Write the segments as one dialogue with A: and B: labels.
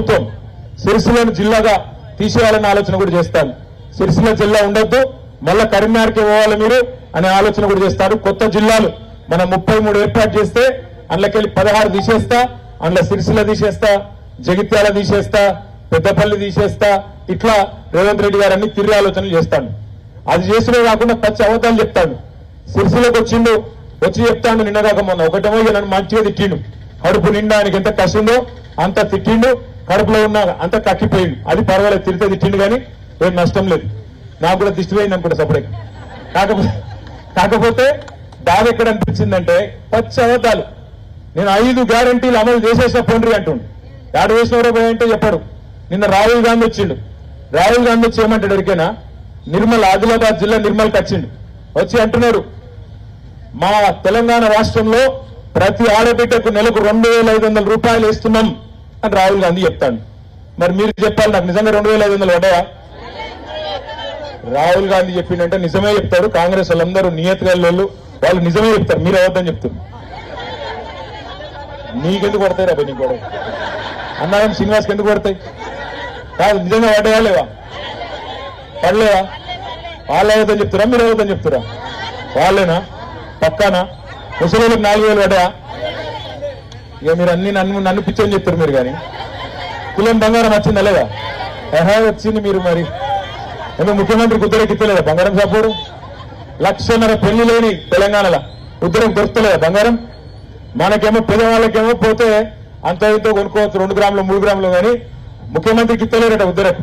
A: ప్రభుత్వం సిరిసిల్లను జిల్లాగా తీసేయాలన్న ఆలోచన కూడా చేస్తాను. సిరిసిల్ల జిల్లా ఉండొద్దు, మళ్ళా కరీంనగర్కి పోవాలి మీరు అనే ఆలోచన కూడా చేస్తారు. కొత్త జిల్లాలు మనం 33 ఏర్పాటు చేస్తే అందులోకెళ్ళి 16 తీసేస్తా, అందులో సిరిసిల్ల తీసేస్తా, జగిత్యాల తీసేస్తా, పెద్దపల్లి తీసేస్తా, ఇట్లా రేవంత్ రెడ్డి గారు అన్ని తిరిగి ఆలోచనలు చేస్తాను. అది చేసుడే కాకుండా పచ్చి అబద్ధాలు చెప్తాడు. సిరిసిల్లకు వచ్చిండు, వచ్చి చెప్తాడు నిన్నదాకా మొన్న ఒకటేమో నన్ను మంచిగా తిట్టిండు, కడుపు నిండా ఆయనకి ఎంత కసిందో అంత తిట్టిండు, కడుపులో ఉన్న అంత కక్కిపోయిండు. అది పర్వాలేదు, తిరిగితే తిట్టిండు కానీ ఏం నష్టం లేదు. నాకు కూడా దిష్టి పోయింది అనుకుంటా సపరేట్. కాకపోతే బాధ ఎక్కడ అనిపించిందంటే పచ్చి అబద్ధాలు. నేను 5 గ్యారంటీలు అమలు చేసేసిన పోండ్రి అంటుండు. ఏడు వేసినవరో పోయంటే చెప్పాడు. నిన్న రాహుల్ గాంధీ వచ్చిండు. రాహుల్ గాంధీ వచ్చి ఏమంటాడు ఎరికేనా, నిర్మల్ ఆదిలాబాద్ జిల్లా నిర్మల్కి వచ్చిండు. వచ్చి అంటున్నాడు మా తెలంగాణ రాష్ట్రంలో ప్రతి ఆడబిడ్డకు నెలకు 2,500 రూపాయలు ఇస్తున్నాం అని రాహుల్ గాంధీ చెప్తాడు. మరి మీరు చెప్పాలి నాకు నిజంగా 2,500 పడ్డాయా? రాహుల్ గాంధీ చెప్పిండంటే నిజమే చెప్తారు. కాంగ్రెస్ వాళ్ళందరూ నియతగా వాళ్ళు నిజమే చెప్తారు, మీరు అవద్దని చెప్తున్నారు. నీకెందుకు పడతాయి రా నీకు కూడా అన్నారం శ్రీనివాస్కి ఎందుకు పడతాయి? కాదు నిజంగా పడ్డాయా లేవా? పడలేవా? వాళ్ళు అవద్దని చెప్తారా మీరు అవద్దని చెప్తారా? వాళ్ళేనా పక్కానా? ముసలిలకు 4,000 పడ్డా? ఇక మీరు అన్ని నన్ను పిచ్చని చెప్తారు మీరు. కానీ తులం బంగారం వచ్చిందా లేదా? వచ్చింది. మీరు మరి ఏమో ముఖ్యమంత్రికి ఉద్దరికి ఇస్తలేదా బంగారం సపోరు? 1,00,000 పెళ్లి లేని తెలంగాణలో ఉద్దరికి దొరుకుతలేదా బంగారం? మనకేమో పేదవాళ్ళకేమో పోతే అంత ఇంతో కొనుక్కోవచ్చు 2 గ్రాములు 3 గ్రాములు, కానీ ముఖ్యమంత్రికి ఇస్తలేరట ఉద్దరకు.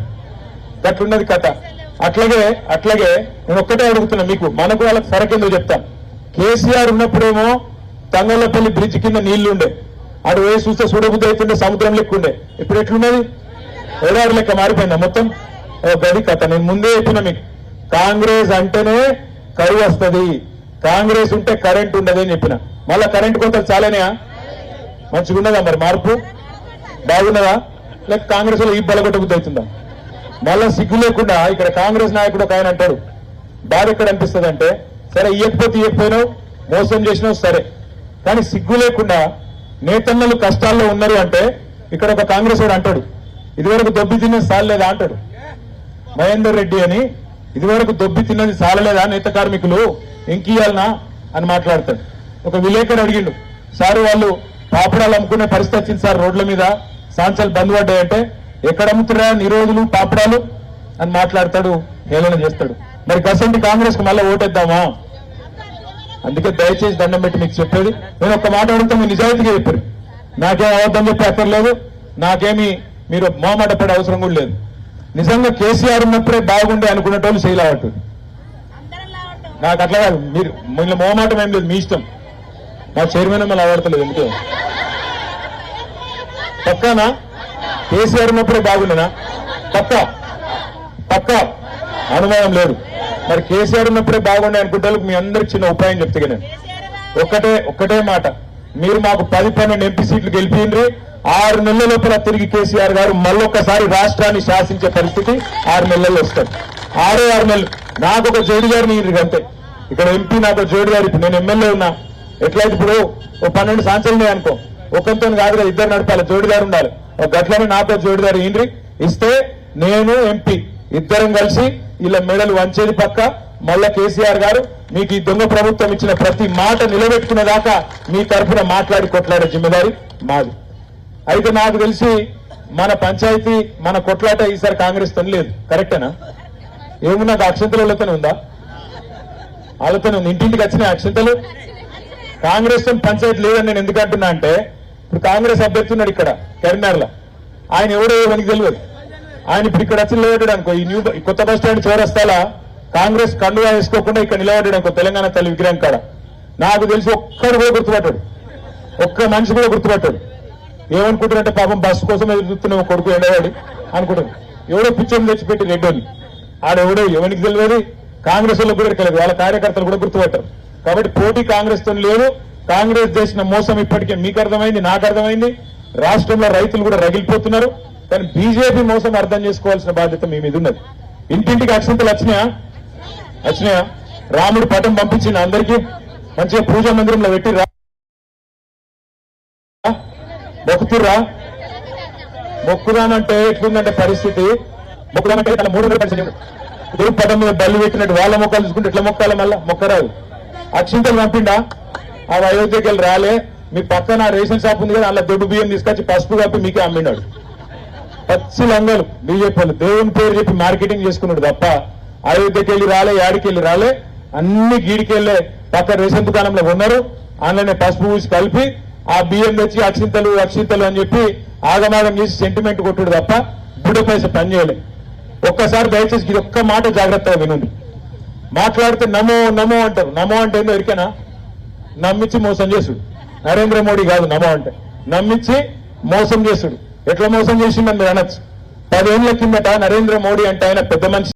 A: గట్లున్నది కథ. అట్లాగే నేను ఒక్కటే అడుగుతున్నా మీకు, మనకు వాళ్ళకి ఫరక్ ఎందుకు చెప్తాను. కేసీఆర్ ఉన్నప్పుడేమో తంగళ్ళపల్లి బ్రిడ్జ్ కింద నీళ్లు ఉండే, అటు వేసి చూస్తే చూడబుద్ధి అవుతుండే సముద్రం లెక్క ఉండే. ఇప్పుడు ఎట్లున్నది? ఎడారి లెక్క మారిపోయిందా మొత్తం? గది కథ. నేను ముందే చెప్పిన మీకు, కాంగ్రెస్ అంటేనే కరువు వస్తుంది, కాంగ్రెస్ ఉంటే కరెంట్ ఉండదు అని చెప్పిన. మళ్ళా కరెంట్ కోతలు చాలానేయా? మంచిగా ఉన్నదా మరి? మార్పు బాగున్నదా? లేక కాంగ్రెస్ లో ఈ బలగొట్టబుద్ధి అవుతుందా? మళ్ళా సిగ్గు లేకుండా ఇక్కడ కాంగ్రెస్ నాయకుడు ఒక ఆయన అంటాడు, బాధ ఎక్కడ అనిపిస్తుంది అంటే, సరే ఇయ్యకపోయినావు, మోసం చేసినావు సరే, కానీ సిగ్గు లేకుండా నేతన్నలు కష్టాల్లో ఉన్నారు అంటే ఇక్కడ ఒక కాంగ్రెస్ వాడు అంటాడు, ఇదివరకు దొబ్బి తిన్నది సాలలేదా అంటాడు. మహేందర్ రెడ్డి అని ఇదివరకు దొబ్బి తిన్నది సాలలేదా నేత కార్మికులు ఇంకియాలనా అని మాట్లాడతాడు. ఒక విలేకరు అడిగిండు, సార్ వాళ్ళు పాపడాలు అమ్ముకునే పరిస్థితి వచ్చింది సార్, రోడ్ల మీద సాంచలు బంద్ పడ్డాయంటే, ఎక్కడ అమ్ముతున్నా నిరోధులు పాపడాలు అని మాట్లాడతాడు, హేళన చేస్తాడు. మరి గసంటి కాంగ్రెస్ కు మళ్ళీ ఓటేద్దామా? అందుకే దయచేసి దండం పెట్టి మీకు చెప్పేది, నేను ఒక్క మాట అడుగుతా, మీరు నిజాయితీగా చెప్పారు. నాకేం అవద్దం చెప్పి అక్కర్లేదు, నాకేమి మీరు మొహమాట పడే అవసరం కూడా లేదు. నిజంగా కేసీఆర్ ఉన్నప్పుడే బాగుండే అనుకునేటోళ్ళు చేయలేవట్టు. నాకు అట్లా కాదు, మీరు మిమ్మల్ని మొహమాటం ఏం లేదు, మీ ఇష్టం. నా చైర్మన్ మళ్ళీ ఆడతలేదు ఎందుకే? పక్కానా? కేసీఆర్ ఉన్నప్పుడే బాగుండేనా? పక్కా అనుమానం లేదు. మరి కేసీఆర్ ఉన్నప్పుడే బాగుండే అనుకుంటే మీ అందరికి చిన్న ఉపాయం చెప్తే నేను ఒక్కటే మాట, మీరు మాకు 10-12 ఎంపీ సీట్లు గెలిపిండ్రి, 6 నెలల లోపల తిరిగి కేసీఆర్ గారు మళ్ళొక్కసారి రాష్ట్రాన్ని శాసించే పరిస్థితి 6 నెలల్లో వస్తారు. 6 నెలలు నాకు ఒక జోడి గారిని అంతే. ఇక్కడ ఎంపీ నాకు ఒక జోడి గారు, ఇప్పుడు నేను ఎమ్మెల్యే ఉన్నా, ఎట్లయితే ఇప్పుడు ఓ 12 సంవత్సరాలు అనుకో, ఒకంతో కాదు కదా, ఇద్దరు నడపాలి, జోడిదారు ఉండాలి. ఒక గట్లనే నాకు జోడిదారు ఇండ్రి ఇస్తే నేను ఎంపీ ఇద్దరం కలిసి ఇలా మెడలు వంచేది పక్క. మళ్ళా కేసీఆర్ గారు మీకు ఈ దొంగ ప్రభుత్వం ఇచ్చిన ప్రతి మాట నిలబెట్టుకునేదాకా మీ తరఫున మాట్లాడి కొట్లాడే జిమ్మేదారి మాది. అయితే నాకు తెలిసి మన పంచాయతీ మన కొట్లాట ఈసారి కాంగ్రెస్ తో లేదు, కరెక్టేనా? ఏమున్నా అక్షంతలతోనే ఉందా? వాళ్ళతోనే ఉంది. ఇంటింటికి వచ్చిన అక్షంతలు. కాంగ్రెస్ తో పంచాయతీ లేదని నేను ఎందుకు అంటున్నా అంటే, ఇప్పుడు కాంగ్రెస్ అభ్యర్థి ఉన్నాడు ఇక్కడ కరీంనగర్లో, ఆయన ఎవడో మనకి తెలియదు. ఆయన ఇప్పుడు ఇక్కడ వచ్చి నిలబడ్డాడు అనుకో, ఈ కొత్త బస్ స్టాండ్ చివరస్తాలా కాంగ్రెస్ కండుగా వేసుకోకుండా ఇక్కడ నిలబడ్డాడు అనుకో, తెలంగాణ తల్లి విగ్రహం కాడ, నాకు తెలిసి ఒక్కడు కూడా గుర్తుపట్టాడు, ఒక్క మనిషి కూడా గుర్తుపట్టాడు. ఏమనుకుంటారంటే పాపం బస్సు కోసం ఎదుగుతున్న కొడుకు ఎండవాడి అనుకుంటారు. ఎవడో పిచ్చోని తెచ్చిపెట్టి రెడ్డోని, ఆడెవడో ఎవరికి తెలియదు, కాంగ్రెస్ వాళ్ళకి కూడా తెలియదు, వాళ్ళ కార్యకర్తలు కూడా గుర్తుపట్టారు. కాబట్టి పోటీ కాంగ్రెస్ తో లేదు. కాంగ్రెస్ చేసిన మోసం ఇప్పటికే మీకు అర్థమైంది, నాకు అర్థమైంది, రాష్ట్రంలో రైతులు కూడా రగిలిపోతున్నారు. కానీ బీజేపీ మోసం అర్థం చేసుకోవాల్సిన బాధ్యత మీ మీద ఉన్నది. ఇంటింటికి అక్షంతలు వచ్చినాయా? రాముడు పటం పంపించిన అందరికీ మంచిగా పూజా మందిరంలో పెట్టి మొక్కుతుర్రా? మొక్కుదానంటే ఎట్లుందంటే పరిస్థితి, మొక్కుదానంటే తన 300 పరిస్థితి దేవుడు పదం మీద బల్లి పెట్టినట్టు వాళ్ళ మొక్కలు చూసుకుంటే ఎట్లా మొక్కాలి, మళ్ళా మొక్కరాదు. అక్షింతలు పంపిండా ఆ అయోధ్యకి వెళ్ళి రాలే, మీ పక్కన రేషన్ షాప్ ఉంది కదా, అలా దొడ్డు బియ్యం తీసుకొచ్చి పసుపు కప్పి మీకే అమ్మినాడు. పచ్చి లంగలు బీజేపీ వాళ్ళు దేవుని పేరు చెప్పి మార్కెటింగ్ చేసుకున్నాడు తప్ప అయోధ్యకి వెళ్ళి రాలే, యాడికి వెళ్ళి రాలే. అన్ని గీడికి వెళ్ళే పక్క రేషన్ దుకాణంలో ఉన్నారు, అందులోనే పసుపు పూసి కలిపి ఆ బియ్యం తెచ్చి అక్షింతలు అక్షింతలు అని చెప్పి ఆగమాగం చేసి సెంటిమెంట్ కొట్టుడు తప్ప బుడ్డ పైస పని చేయలే. ఒక్కసారి దయచేసి ఇది ఒక్క మాట జాగ్రత్తగా వినండి. మాట్లాడితే నమో నమో అంటారు. నమో అంటే ఏందో ఎరికేనా? నమ్మించి మోసం చేసుడు. నరేంద్ర మోడీ కాదు నమో అంటే, నమ్మించి మోసం చేసుడు. ఎట్లా మోసం చేసిందని మీరు అనొచ్చు. 10 ఏళ్ల కిందట నరేంద్ర మోడీ అంటే ఆయన పెద్ద మనిషి.